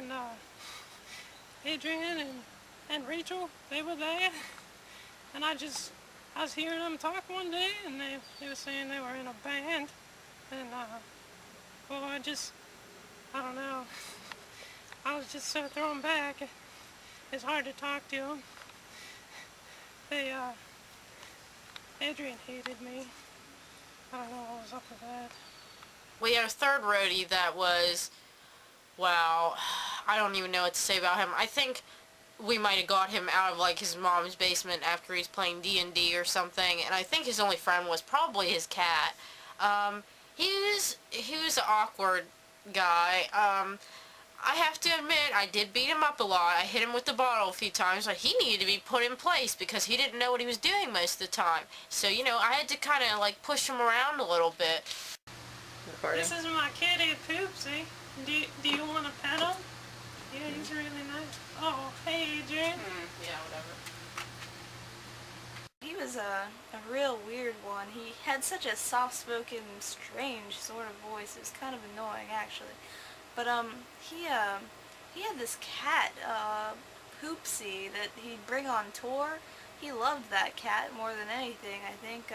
and Adrian and Rachel, they were there, and I was hearing them talk one day, and they were saying they were in a band, and well, I don't know, I was just so thrown back. It's hard to talk to them. Adrian hated me. I don't know what was up with that. We had a third roadie that was, wow, I don't even know what to say about him. I think we might have got him out of like his mom's basement after he's playing D&D or something, and I think his only friend was probably his cat. He was an awkward guy. I have to admit, I did beat him up a lot. I hit him with the bottle a few times, but he needed to be put in place because he didn't know what he was doing most of the time. So, you know, I had to kind of like push him around a little bit. This is my kitty, Poopsie. Do you want to pet him? Yeah, he's really nice. Oh, hey, Adrian. Yeah, whatever. He was a real weird one. He had such a soft-spoken, strange sort of voice. It was kind of annoying, actually. But he had this cat, Poopsie, that he'd bring on tour. He loved that cat more than anything. I think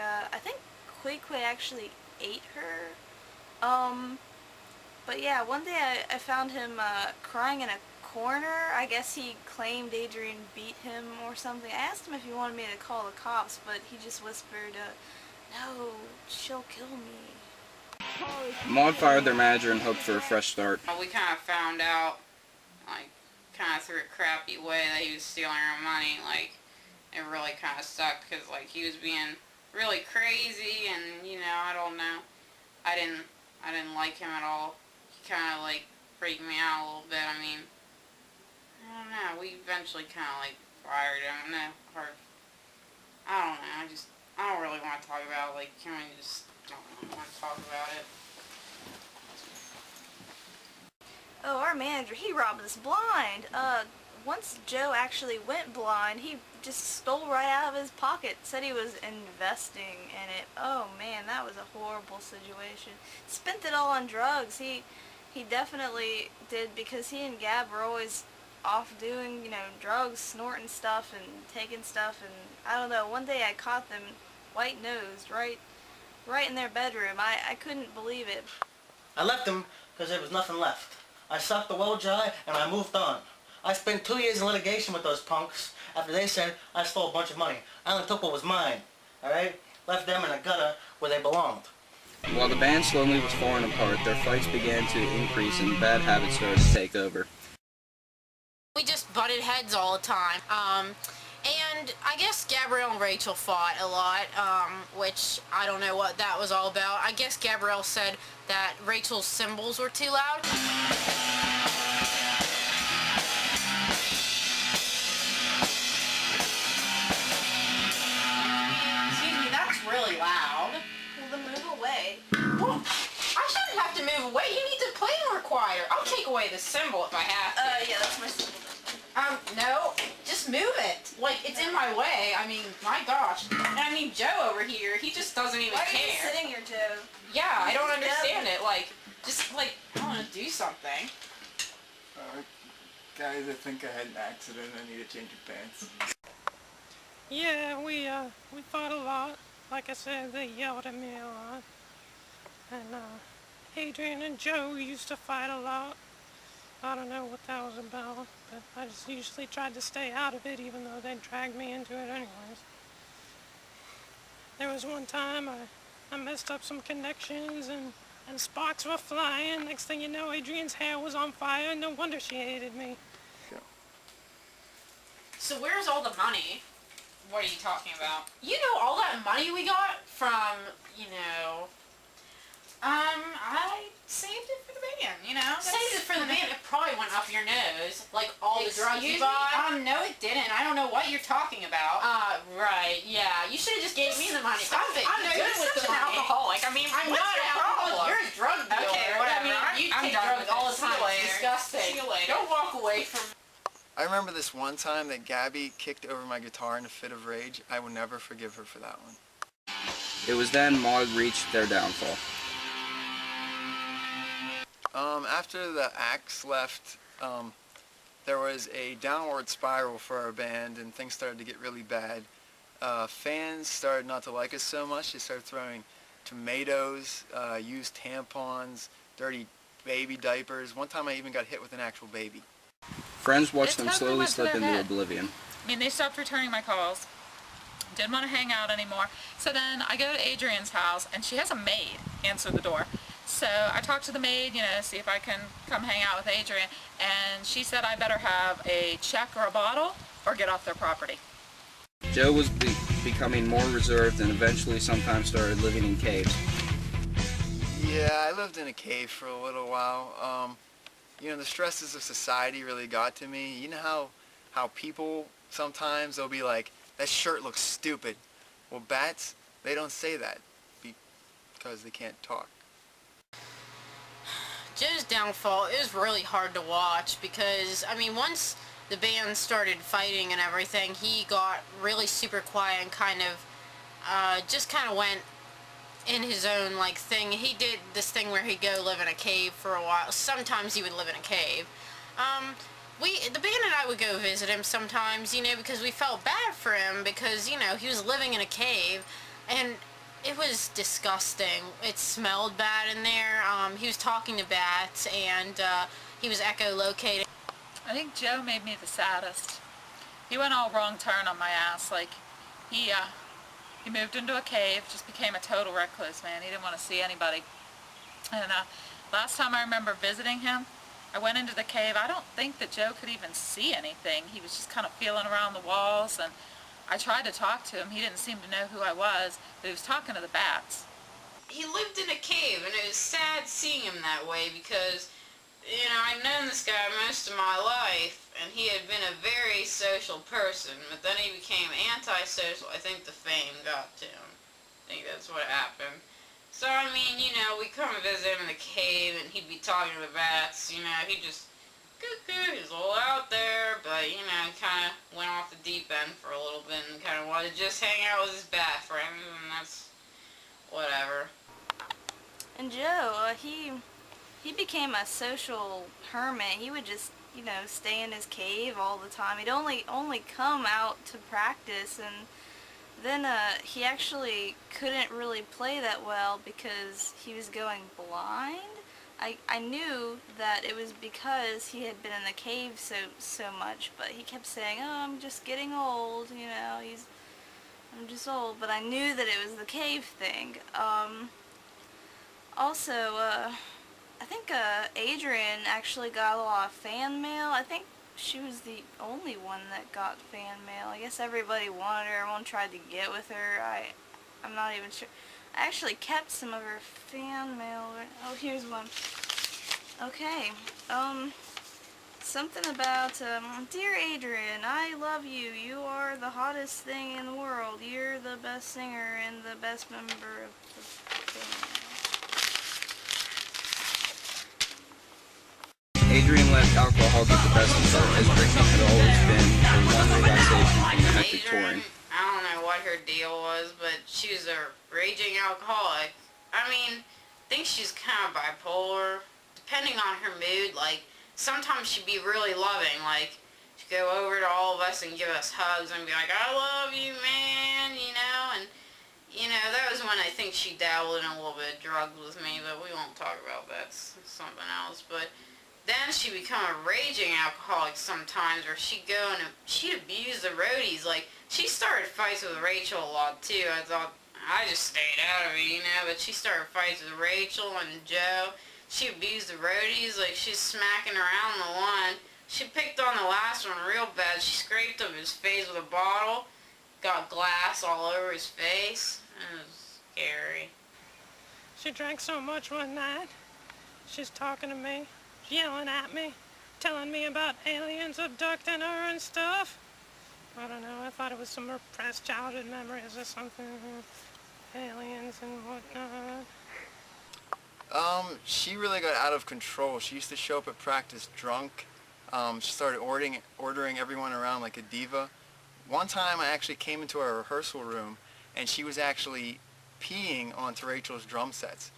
Quay actually ate her. But yeah, one day I found him crying in a corner. I guess he claimed Adrian beat him or something. I asked him if he wanted me to call the cops, but he just whispered, no, she'll kill me. Maud fired their manager and hoped for a fresh start. We kind of found out, like, kind of through a crappy way that he was stealing our money. Like, it really kind of sucked because, like, he was being really crazy and, you know, I don't know. I didn't like him at all. He kind of, like, freaked me out a little bit. I mean, I don't know. We eventually kind of, like, fired him. I don't know. I don't really want to talk about it. Like, can we just... I don't want to talk about it. Oh, our manager, he robbed us blind. Once Joe actually went blind, he just stole right out of his pocket, said he was investing in it. Oh man, that was a horrible situation. Spent it all on drugs. He definitely did, because he and Gab were always off doing, you know, drugs, snorting stuff and taking stuff, and I don't know, one day I caught them white-nosed right in their bedroom. I couldn't believe it. I left them because there was nothing left. I sucked the well dry and I moved on. I spent 2 years in litigation with those punks after they said I stole a bunch of money. I only took what was mine, alright? Left them in a gutter where they belonged. While the band slowly was falling apart, their fights began to increase and bad habits started to take over. We just butted heads all the time. And I guess Gabrielle and Rachel fought a lot, which I don't know what that was all about. I guess Gabrielle said that Rachel's cymbals were too loud. Excuse me, that's really loud. Well, then move away. Well, I shouldn't have to move away. You need to play more quieter. I'll take away the cymbal if I have to. Yeah, that's my cymbal. No, just move it. Like, it's in my way. I mean, my gosh. And I mean, Joe over here, he just doesn't even care. Why are you sitting here, Joe? Yeah, I don't understand it. Like, just, like, I want to do something. Guys, I think I had an accident. I need to change your pants. Yeah, we fought a lot. Like I said, they yelled at me a lot. And Adrian and Joe used to fight a lot. I don't know what that was about, but I just usually tried to stay out of it, even though they'd drag me into it anyways. There was one time I messed up some connections and sparks were flying. Next thing you know, Adrian's hair was on fire. No wonder she hated me. So where's all the money? What are you talking about? You know, all that money we got from, you know... I saved it for the band, you know? Saved it for the band. It probably went up your nose, like all the drugs you Excuse me? bought. No, it didn't. I don't know what you're talking about. Right, yeah. You should have just gave me the money. Stop it. I'm You're good with such the an money. alcoholic. I mean, I'm what's not your an alcoholic. problem? You're a drug dealer. Okay, whatever. I mean, you I'm take done drugs with all it. the time. See you It's later. disgusting. See you later. Don't walk away from... I remember this one time that Gabby kicked over my guitar in a fit of rage. I will never forgive her for that one. It was then Maud reached their downfall. After the Axe left, there was a downward spiral for our band, and things started to get really bad. Fans started not to like us so much. They started throwing tomatoes, used tampons, dirty baby diapers. One time I even got hit with an actual baby. Friends watched It them totally slowly went to slip their into head. oblivion. I mean, they stopped returning my calls. Didn't want to hang out anymore. So then I go to Adrian's house, and she has a maid answer the door. So I talked to the maid, you know, see if I can come hang out with Adrian. And she said I better have a check or a bottle or get off their property. Joe was becoming more reserved and eventually sometimes started living in caves. Yeah, I lived in a cave for a little while. You know, the stresses of society really got to me. You know how people sometimes they'll be like, that shirt looks stupid. Well, bats, they don't say that because they can't talk. Joe's downfall is really hard to watch because, I mean, once the band started fighting and everything, he got really super quiet and kind of, just kind of went in his own, like, thing. He did this thing where he'd go live in a cave for a while. Sometimes he would live in a cave. The band and I would go visit him sometimes, you know, because we felt bad for him because, you know, he was living in a cave and it was disgusting. It smelled bad in there. He was talking to bats and he was echolocating. I think Joe made me the saddest. He went all wrong turn on my ass. Like, he moved into a cave, just became a total recluse, man. He didn't want to see anybody. And last time I remember visiting him, I went into the cave. I don't think that Joe could even see anything. He was just kind of feeling around the walls, and I tried to talk to him. He didn't seem to know who I was, but he was talking to the bats. He lived in a cave, and it was sad seeing him that way because, you know, I've known this guy most of my life, and he had been a very social person, but then he became antisocial. I think the fame got to him. I think that's what happened. So, I mean, you know, we come and visit him in the cave, and he'd be talking to the bats, you know, he just, cuckoo, he's all out there, but, you know, kind of went off the deep end for a little bit and kind of wanted to just hang out with his bat friends, and that's whatever. And Joe, he became a social hermit. He would just, you know, stay in his cave all the time. He'd only come out to practice, and then he actually couldn't really play that well because he was going blind. I knew that it was because he had been in the cave so much, but he kept saying, "Oh, I'm just getting old, you know, I'm just old." But I knew that it was the cave thing. Also, I think Adrian actually got a lot of fan mail. I think she was the only one that got fan mail. I guess everybody wanted her. Everyone tried to get with her. I'm not even sure. I actually kept some of her fan mail. Oh, here's one. Okay. Something about, Dear Adrian, I love you. You are the hottest thing in the world. You're the best singer and the best member of the band. Adrian let alcohol get the best of her, as drinking had always been her one relaxation from the hectic touring. I don't know what her deal was, but she was a raging alcoholic. I mean, I think she's kind of bipolar. Depending on her mood, like, sometimes she'd be really loving, like, she'd go over to all of us and give us hugs and be like, I love you, man, you know, and, you know, that was when I think she dabbled in a little bit of drugs with me, but we won't talk about that. It's something else, but then she'd become a raging alcoholic sometimes, where she'd go and she'd abuse the roadies. Like, she started fights with Rachel a lot, too. I thought, I just stayed out of it, you know, but she started fights with Rachel and Joe. She abused the roadies, like, she's smacking around the one. She picked on the last one real bad. She scraped up his face with a bottle, got glass all over his face. It was scary. She drank so much one night. She's talking to me, yelling at me, telling me about aliens abducting her and stuff. I don't know, I thought it was some repressed childhood memories or something. Aliens and whatnot. She really got out of control. She used to show up at practice drunk. She started ordering everyone around like a diva. One time I actually came into our rehearsal room and she was actually peeing onto Rachel's drum sets.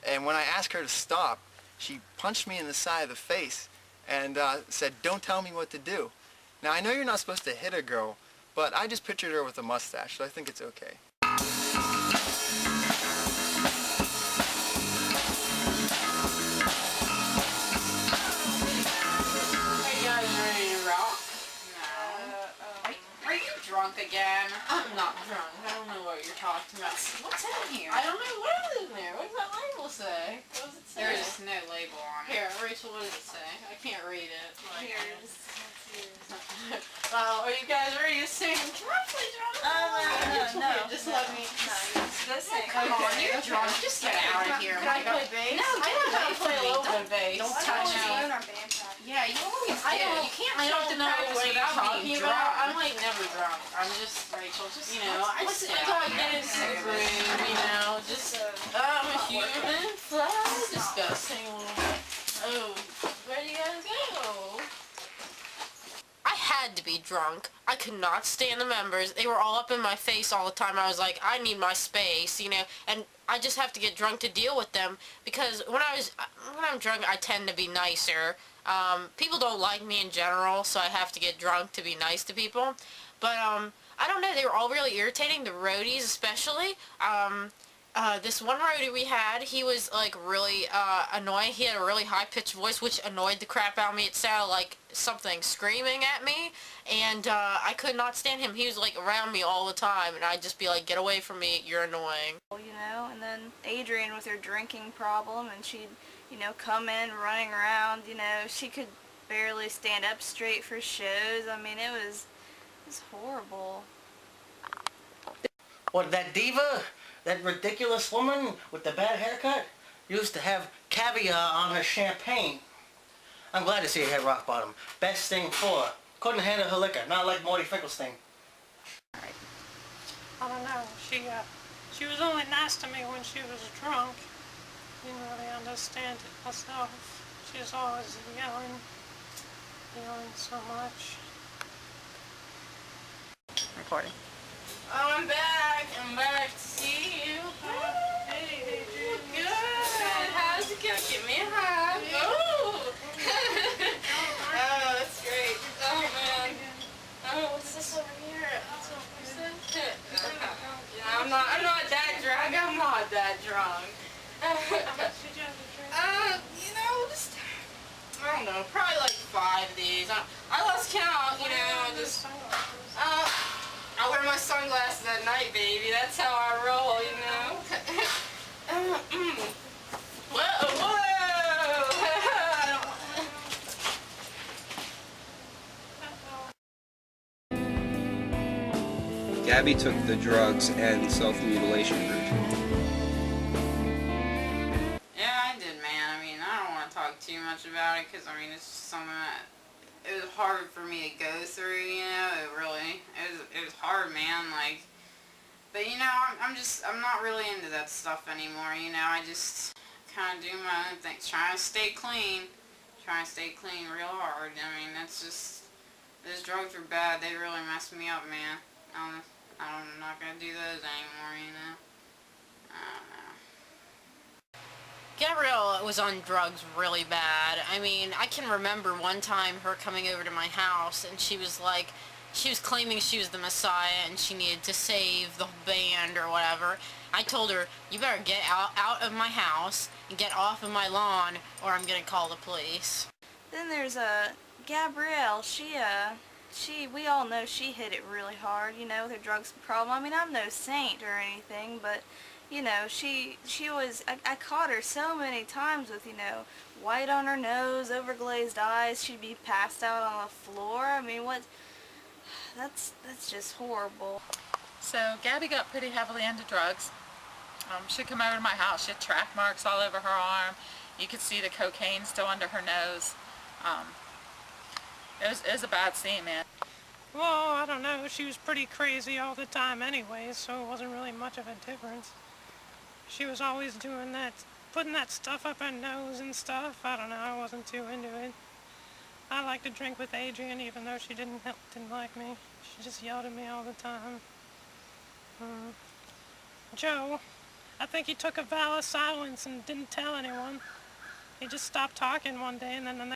And when I asked her to stop, she punched me in the side of the face and said, "Don't tell me what to do." Now, I know you're not supposed to hit a girl, but I just pictured her with a mustache, so I think it's okay. Are you guys ready to rock? No. Are you drunk again? I'm not drunk. I don't know what you're talking about. What's in here? I don't know what is in there. What does that label say? What does it say? There's no label on it. Here, Rachel, what does it say? I can't read it. Like, Here's. Well, are you guys ready to sing? Can I play drums? No. Just let me. Go sing. Come on, you're drunk. Just get out of here. Can I play bass? No, I know how to play a little bit of bass. Don't I touch don't me. know our band practice. Yeah, you always I do. don't. You can't I don't show know practice what you're without talking being about. drunk. I'm like never drunk. I'm just Rachel, just you know. I just sit until I down get here. into the groove. You know, just I'm a human fly. Disgusting. Oh, where do you guys go? I had to be drunk. I could not stand the members. They were all up in my face all the time. I was like, I need my space, you know, and I just have to get drunk to deal with them because when I'm drunk, I tend to be nicer. People don't like me in general, so I have to get drunk to be nice to people. But, I don't know, they were all really irritating, the roadies especially. This one roadie we had, he was like really annoying. He had a really high-pitched voice, which annoyed the crap out of me. It sounded like something screaming at me, and I could not stand him. He was like around me all the time, and I'd just be like, get away from me, you're annoying. You know, and then Adrian with her drinking problem, and she'd, you know, come in running around, you know, she could barely stand up straight for shows. I mean, it was horrible. What, that diva? That ridiculous woman with the bad haircut used to have caviar on her champagne. I'm glad to see her hit rock bottom. Best thing for her. Couldn't handle her liquor, not like Morty Finkelstein. I don't know. She was only nice to me when she was drunk. Didn't really understand it myself. She was always yelling so much. Recording. Oh, I'm back. I'm back to see you. Hey, Adrian. Good. How's it going? Give me a hug. Oh. Oh, that's great. Oh, man. Oh, what's this over here? I'm not that drunk. I'm not that drunk. You know, just, I don't know, probably like 5 of these. I lost count, you know, just, I wear my sunglasses at night, baby. That's how I roll, you know. Whoa, whoa! Gabby took the drugs and self-mutilation route. Yeah, I did, man. I mean, I don't want to talk too much about it because, I mean, it's just something that it was hard for me to go through, you know. It was hard, man. Like, but you know, I'm not really into that stuff anymore. You know, I just kind of do my own things, trying to stay clean real hard. I mean, that's just, those drugs are bad. They really messed me up, man. I'm not gonna do those anymore, you know. I don't know. Gabrielle was on drugs really bad. I mean, I can remember one time her coming over to my house and she was claiming she was the Messiah and she needed to save the band or whatever. I told her, you better get out of my house and get off of my lawn or I'm gonna call the police. Then there's Gabrielle. We all know she hit it really hard, you know, with her drugs problem. I mean, I'm no saint or anything, but, you know, she was, I caught her so many times with, you know, white on her nose, overglazed eyes. She'd be passed out on the floor. I mean, that's just horrible. So Gabby got pretty heavily into drugs. She'd come over to my house. She had track marks all over her arm. You could see the cocaine still under her nose. It was a bad scene, man. Well, I don't know. She was pretty crazy all the time anyway, so it wasn't really much of a difference. She was always doing that, putting that stuff up her nose and stuff. I don't know. I wasn't too into it. I liked to drink with Adrian, even though she didn't like me. She just yelled at me all the time. Joe, I think he took a vow of silence and didn't tell anyone. He just stopped talking one day, and then the next